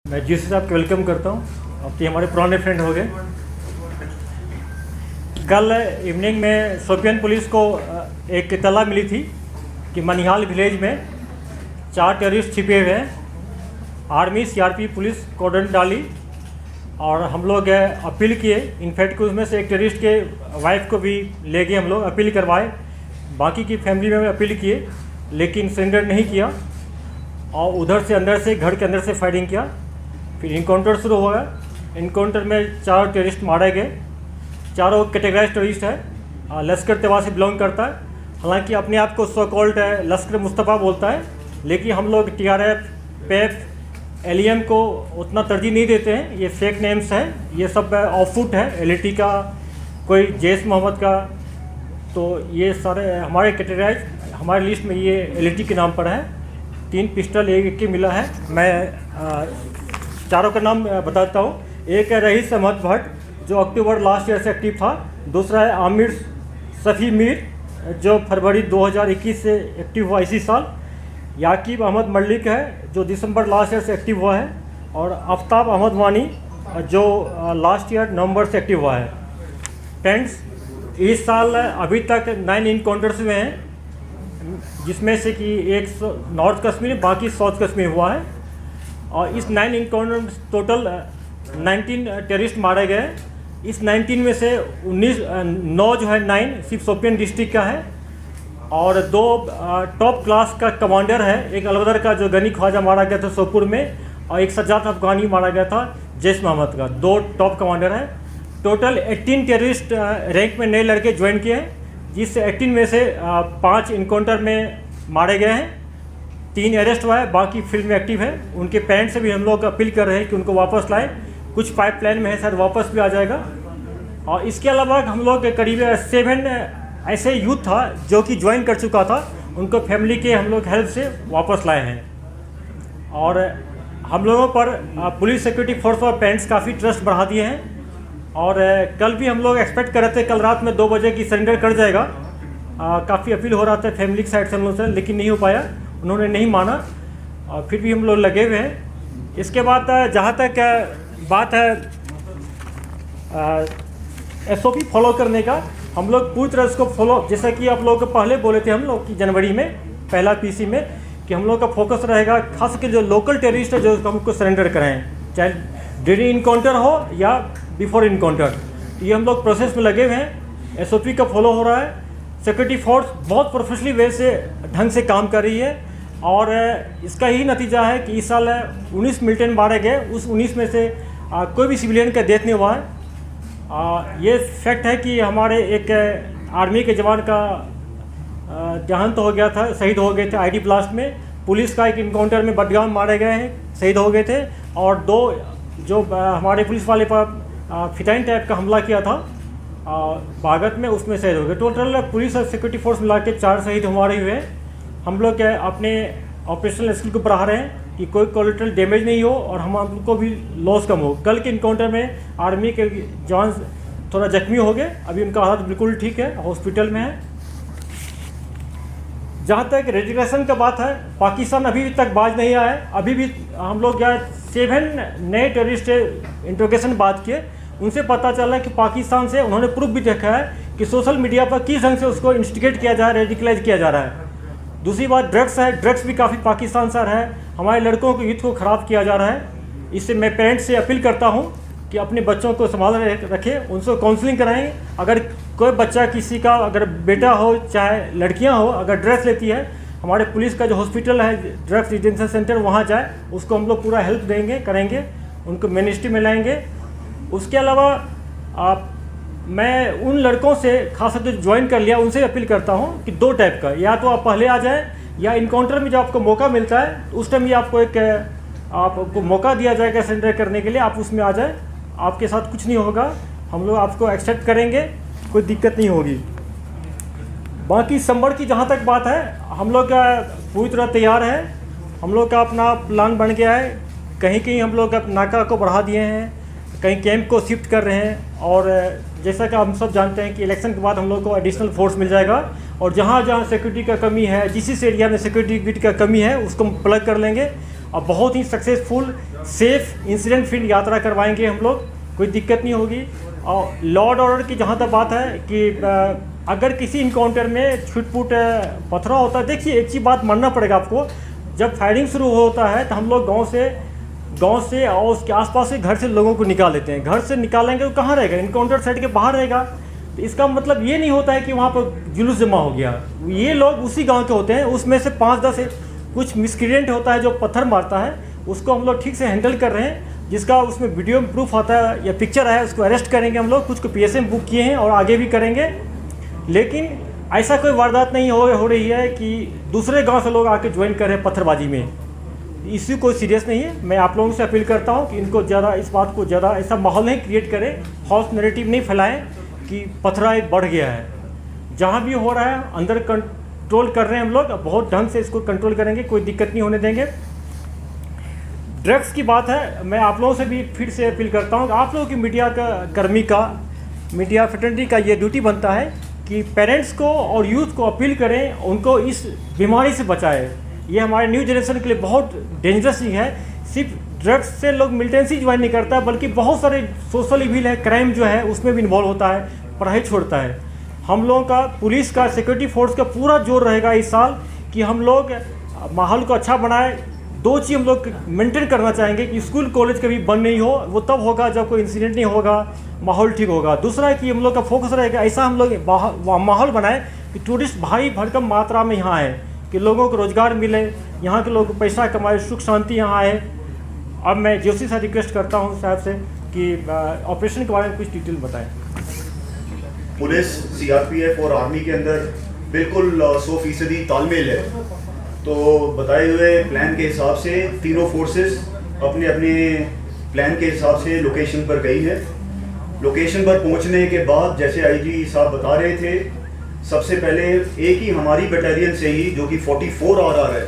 मैं जीसी साहब को वेलकम करता हूँ। अब तो हमारे पुराने फ्रेंड हो गए। कल इवनिंग में शोपियान पुलिस को एक इत्तला मिली थी कि मनिहाल विलेज में 4 टेररिस्ट छिपे हुए हैं। आर्मी सीआरपी पुलिस कॉर्डन डाली और हम लोग अपील किए। इनफैक्ट उसमें से एक टेररिस्ट के वाइफ को भी ले गए, हम लोग अपील करवाए। बाकी की फैमिली में अपील किए लेकिन सरेंडर नहीं किया और उधर से अंदर से घर के अंदर से फायरिंग किया। फिर इनकाउंटर शुरू हो गया। इनकाउंटर में 4 टेररिस्ट मारे गए। चारों कैटेगराइज टेररिस्ट है, लश्कर तैयबा से बिलोंग करता है। हालांकि अपने आप को सो कॉल्ड लश्कर मुस्तफ़ा बोलता है, लेकिन हम लोग टीआरएफ, पेप, एलईएम को उतना तरजीह नहीं देते हैं। ये फेक नेम्स हैं, ये सब ऑफुट है, एलईटी का, कोई जैश मोहम्मद का। तो ये सारे हमारे कैटेगराइज, हमारे लिस्ट में ये एलईटी के नाम पर है। 3 पिस्टल एक मिला है। मैं चारों का नाम बताता हूँ। एक है रईस अहमद भट्ट जो अक्टूबर लास्ट ईयर से एक्टिव था। दूसरा है आमिर सफ़ी मीर जो फरवरी 2021 से एक्टिव हुआ इसी साल। याकीब अहमद मलिक है जो दिसंबर लास्ट ईयर से एक्टिव हुआ है। और आफ्ताब अहमद वानी जो लास्ट ईयर नवंबर से एक्टिव हुआ है। फ्रेंड्स, इस साल अभी तक 9 इनकाउंटर्स हुए हैं, जिसमें से कि एक नॉर्थ कश्मीर, बाकी साउथ कश्मीर हुआ है। और इस 9 इनकाउंटर में टोटल 19 टेररिस्ट मारे गए। इस 19 में से 9 जो है 9 सिर्फ शोपियान डिस्ट्रिक्ट का है और 2 टॉप क्लास का कमांडर है। एक अलवदर का जो गनी ख्वाजा मारा गया था सोपुर में, और एक सज्जाद अफगानी मारा गया था जैश मोहम्मद का। 2 टॉप कमांडर है। टोटल 18 टेररिस्ट रैंक में नए लड़के ज्वाइन किए हैं, जिससे 18 में से 5 इनकाउंटर में मारे गए हैं। 3 अरेस्ट हुआ है, बाकी फील्ड में एक्टिव है। उनके पेरेंट्स से भी हम लोग अपील कर रहे हैं कि उनको वापस लाएं। कुछ पाइपलाइन में है, शायद वापस भी आ जाएगा। और इसके अलावा हम लोग करीब 7 ऐसे यूथ था जो कि ज्वाइन कर चुका था, उनको फैमिली के हम लोग हेल्प से वापस लाए हैं। और हम लोगों पर पुलिस सिक्योरिटी फोर्स और पेरेंट्स काफ़ी ट्रस्ट बढ़ा दिए हैं। और कल भी हम लोग एक्सपेक्ट कर रहे थे कल रात में 2 बजे की सरेंडर कर जाएगा। काफ़ी अपील हो रहा था फैमिली की साइड से हम लोग से, लेकिन नहीं हो पाया, उन्होंने नहीं माना। और फिर भी हम लोग लगे हुए हैं। इसके बाद जहाँ तक बात है एसओपी फॉलो करने का, हम लोग पूरी तरह इसको फॉलो, जैसा कि आप लोग पहले बोले थे हम लोग कि जनवरी में पहला पीसी में कि हम लोग का फोकस रहेगा खास करके जो लोकल टेररिस्ट है जो हमको सरेंडर कराएं, चाहे ड्यूरिंग इनकाउंटर हो या बिफोर इनकाउंटर। ये हम लोग प्रोसेस में लगे हुए हैं। एसओपी का फॉलो हो रहा है। सिक्योरिटी फोर्स बहुत प्रोफेशनली वे से ढंग से काम कर रही है। और इसका ही नतीजा है कि इस साल 19 मिलिटेंट मारे गए। उस 19 में से कोई भी सिविलियन का डेथ नहीं हुआ है। ये फैक्ट है कि हमारे एक आर्मी के जवान का देहांत हो गया था, शहीद हो गए थे आईडी ब्लास्ट में। पुलिस का एक इनकाउंटर में बदगाम मारे गए हैं, शहीद हो गए थे। और 2 जो हमारे पुलिस वाले पर फिटाइन टाइप का हमला किया था बागत में, उसमें शहीद हो गए। टोटल पुलिस और सिक्योरिटी फोर्स मिला के 4 शहीद हमारे हुए हैं। हम लोग अपने ऑपरेशनल स्किल को बढ़ा रहे हैं कि कोई कोलेटरल डैमेज नहीं हो और हमको भी लॉस कम हो। कल के इनकाउंटर में आर्मी के जवान थोड़ा जख्मी हो गए, अभी उनका हालत बिल्कुल ठीक है, हॉस्पिटल में है। जहाँ तक रेजिग्नेशन का बात है, पाकिस्तान अभी तक बाज नहीं आया है। अभी भी हम लोग 7 नए टेररिस्ट इंट्रोगेशन बात किए, उनसे पता चला है कि पाकिस्तान से उन्होंने प्रूफ भी देखा है कि सोशल मीडिया पर किस ढंग से उसको इंस्टिगेट किया जा रहा है, रेडिकलाइज किया जा रहा है। दूसरी बात ड्रग्स है, ड्रग्स भी काफ़ी पाकिस्तान से है। हमारे लड़कों को यूथ को ख़राब किया जा रहा है। इससे मैं पेरेंट्स से अपील करता हूँ कि अपने बच्चों को संभाल रखें, उनसे काउंसलिंग कराएं। अगर कोई बच्चा किसी का, अगर बेटा हो चाहे लड़कियाँ हो, अगर ड्रग्स लेती है, हमारे पुलिस का जो हॉस्पिटल है ड्रग्स डिटेंशन सेंटर, वहाँ जाए, उसको हम लोग पूरा हेल्प देंगे, करेंगे, उनको मिनिस्ट्री में लाएंगे। उसके अलावा मैं उन लड़कों से खासकर जो ज्वाइन कर लिया उनसे अपील करता हूं कि 2 टाइप का, या तो आप पहले आ जाएं या इनकाउंटर में जब आपको मौका मिलता है उस टाइम ये आपको मौका दिया जाएगा सरेंडर करने के लिए, आप उसमें आ जाएं। आपके साथ कुछ नहीं होगा, हम लोग आपको एक्सेप्ट करेंगे, कोई दिक्कत नहीं होगी। बाकी संभर की जहाँ तक बात है, हम लोग का पूरी तरह तैयार है। हम लोग का अपना प्लान बन गया है। कहीं कहीं हम लोग नाका को बढ़ा दिए हैं, कहीं कैंप को शिफ्ट कर रहे हैं। और जैसा कि हम सब जानते हैं कि इलेक्शन के बाद हम लोग को एडिशनल फोर्स मिल जाएगा और जहाँ जहाँ सिक्योरिटी का कमी है, जिस एरिया में सिक्योरिटी का कमी है उसको प्लग कर लेंगे और बहुत ही सक्सेसफुल सेफ इंसिडेंट फील्ड यात्रा करवाएंगे हम लोग, कोई दिक्कत नहीं होगी। और लॉ एंड ऑर्डर की जहाँ तक बात है कि अगर किसी इनकाउंटर में छुटपुट पथराव होता है, देखिए एक चीज़ बात मानना पड़ेगा आपको, जब फायरिंग शुरू होता है तो हम लोग गांव से और उसके आसपास के घर से लोगों को निकाल लेते हैं। घर से निकालेंगे तो कहाँ रहेगा, इनकाउंटर साइड के बाहर रहेगा। तो इसका मतलब ये नहीं होता है कि वहाँ पर जुलूस जमा हो गया। ये लोग उसी गांव के होते हैं, उसमें से 5-10 कुछ मिसक्रिएंट होता है जो पत्थर मारता है, उसको हम लोग ठीक से हैंडल कर रहे हैं। जिसका उसमें वीडियो में प्रूफ आता है या पिक्चर है, उसको अरेस्ट करेंगे हम लोग। कुछ को PSM बुक किए हैं और आगे भी करेंगे। लेकिन ऐसा कोई वारदात नहीं हो रही है कि दूसरे गांव से लोग आके ज्वाइन कर रहे हैं पत्थरबाजी में। इसी कोई सीरियस नहीं है। मैं आप लोगों से अपील करता हूं कि इनको ज़्यादा इस बात को ज़्यादा ऐसा माहौल नहीं क्रिएट करें, फॉल्स नैरेटिव नहीं फैलाएं कि पथराव बढ़ गया है। जहां भी हो रहा है अंदर कंट्रोल कर रहे हैं हम लोग, बहुत ढंग से इसको कंट्रोल करेंगे, कोई दिक्कत नहीं होने देंगे। ड्रग्स की बात है, मैं आप लोगों से भी फिर से अपील करता हूँ कि आप लोगों की मीडिया का कर्मी का, मीडिया फ्रेटर्निटी का ये ड्यूटी बनता है कि पेरेंट्स को और यूथ को अपील करें, उनको इस बीमारी से बचाएं। ये हमारे न्यू जनरेशन के लिए बहुत डेंजरस ही है। सिर्फ ड्रग्स से लोग मिलिटेंसी ज्वाइन नहीं करता, बल्कि बहुत सारे सोशल इविल है, क्राइम जो है उसमें भी इन्वॉल्व होता है, पढ़ाई छोड़ता है। हम लोगों का पुलिस का, सिक्योरिटी फोर्स का पूरा जोर रहेगा इस साल कि हम लोग माहौल को अच्छा बनाए। 2 चीज़ हम लोग मेंटेन करना चाहेंगे कि स्कूल कॉलेज कभी बंद नहीं हो, वो तब होगा जब कोई इंसिडेंट नहीं होगा, माहौल ठीक होगा। दूसरा कि हम लोग का फोकस रहेगा, ऐसा हम लोग माहौल बनाए कि टूरिस्ट भारी भरकम मात्रा में यहाँ आए, कि लोगों को रोज़गार मिले, यहाँ के लोग पैसा कमाए, सुख शांति यहाँ आए। अब मैं जोशी से रिक्वेस्ट करता हूँ साहब से कि ऑपरेशन के बारे में कुछ डिटेल बताएं। पुलिस, CRPF और आर्मी के अंदर बिल्कुल 100% तालमेल है। तो बताए हुए प्लान के हिसाब से तीनों फोर्सेस अपने अपने प्लान के हिसाब से लोकेशन पर गई है। लोकेशन पर पहुंचने के बाद जैसे IG साहब बता रहे थे, सबसे पहले एक ही हमारी बटालियन से ही जो कि 44 RR है,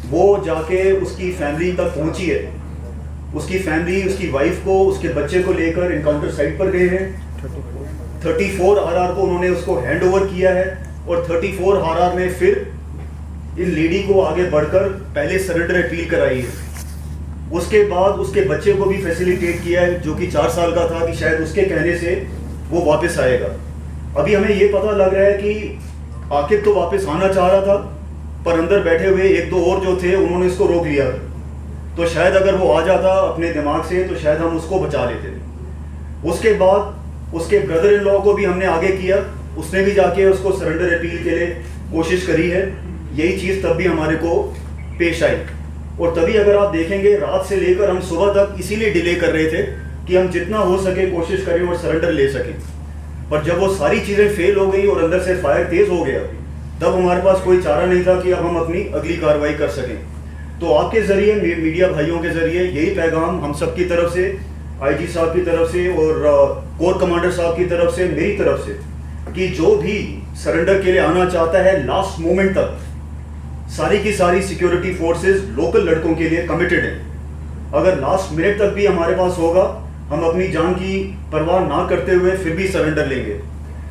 वो जाके उसकी फैमिली तक पहुंची है। उसकी फैमिली, उसकी वाइफ को, उसके बच्चे को लेकर इनकाउंटर साइट पर गए हैं। 34 RR को उन्होंने उसको हैंड ओवर किया है और 34 RR ने फिर इन लेडी को आगे बढ़कर पहले सरेंडर अपील कराई है। उसके बाद उसके बच्चे को भी फैसिलिटेट किया है जो कि 4 साल का था, कि शायद उसके कहने से वो वापस आएगा। अभी हमें ये पता लग रहा है कि आकिब तो वापस आना चाह रहा था, पर अंदर बैठे हुए 1-2 और जो थे उन्होंने इसको रोक लिया। तो शायद अगर वो आ जाता अपने दिमाग से तो शायद हम उसको बचा लेते। उसके बाद उसके ब्रदर इन लॉ को भी हमने आगे किया, उसने भी जाके उसको सरेंडर अपील के लिए कोशिश करी है। यही चीज़ तब भी हमारे को पेश आई और तभी अगर आप देखेंगे रात से लेकर हम सुबह तक इसीलिए डिले कर रहे थे कि हम जितना हो सके कोशिश करें और सरेंडर ले सकें। पर जब वो सारी चीज़ें फेल हो गई और अंदर से फायर तेज हो गया, तब हमारे पास कोई चारा नहीं था कि अब हम अपनी अगली कार्रवाई कर सकें। तो आपके ज़रिए, मीडिया भाइयों के ज़रिए यही पैगाम हम सब की तरफ से, IG साहब की तरफ से और कोर कमांडर साहब की तरफ से, मेरी तरफ से, कि जो भी सरेंडर के लिए आना चाहता है लास्ट मोमेंट तक, सारी की सारी सिक्योरिटी फोर्सेस लोकल लड़कों के लिए कमिटेड हैं। अगर लास्ट मिनट तक भी हमारे पास होगा, हम अपनी जान की परवाह ना करते हुए फिर भी सरेंडर लेंगे।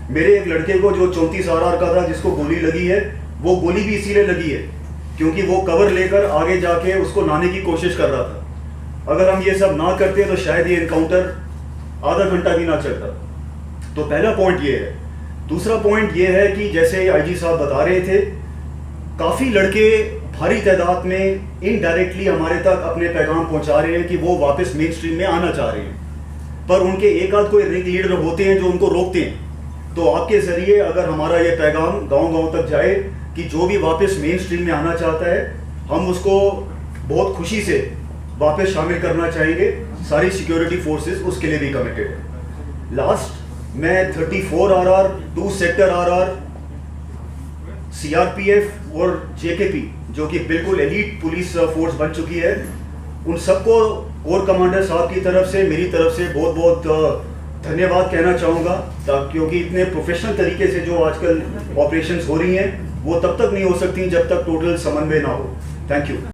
मेरे एक लड़के को जो 34 RR का था, जिसको गोली लगी है, वो गोली भी इसीलिए लगी है क्योंकि वो कवर लेकर आगे जाके उसको लाने की कोशिश कर रहा था। अगर हम ये सब ना करते तो शायद ये इनकाउंटर आधा घंटा भी ना चलता। तो पहला पॉइंट ये है। दूसरा पॉइंट ये है कि जैसे IG साहब बता रहे थे, काफ़ी लड़के भारी तादाद में इनडायरेक्टली हमारे तक अपने पैगाम पहुंचा रहे हैं कि वो वापस मेन स्ट्रीम में आना चाह रहे हैं, पर उनके एक आध कोई रिंग लीडर होते हैं जो उनको रोकते हैं। तो आपके ज़रिए अगर हमारा ये पैगाम गांव-गांव तक जाए कि जो भी वापस मेन स्ट्रीम में आना चाहता है, हम उसको बहुत खुशी से वापस शामिल करना चाहेंगे। सारी सिक्योरिटी फोर्सेस उसके लिए भी कमिटेड है। लास्ट मैं 34 RR, 2 सेक्टर RR, CRPF और JKP जो कि बिल्कुल एलीट पुलिस फोर्स बन चुकी है, उन सबको कोर कमांडर साहब की तरफ से, मेरी तरफ से बहुत बहुत धन्यवाद कहना चाहूँगा, क्योंकि इतने प्रोफेशनल तरीके से जो आजकल ऑपरेशंस हो रही हैं वो तब तक नहीं हो सकती जब तक टोटल समन्वय ना हो। Thank you.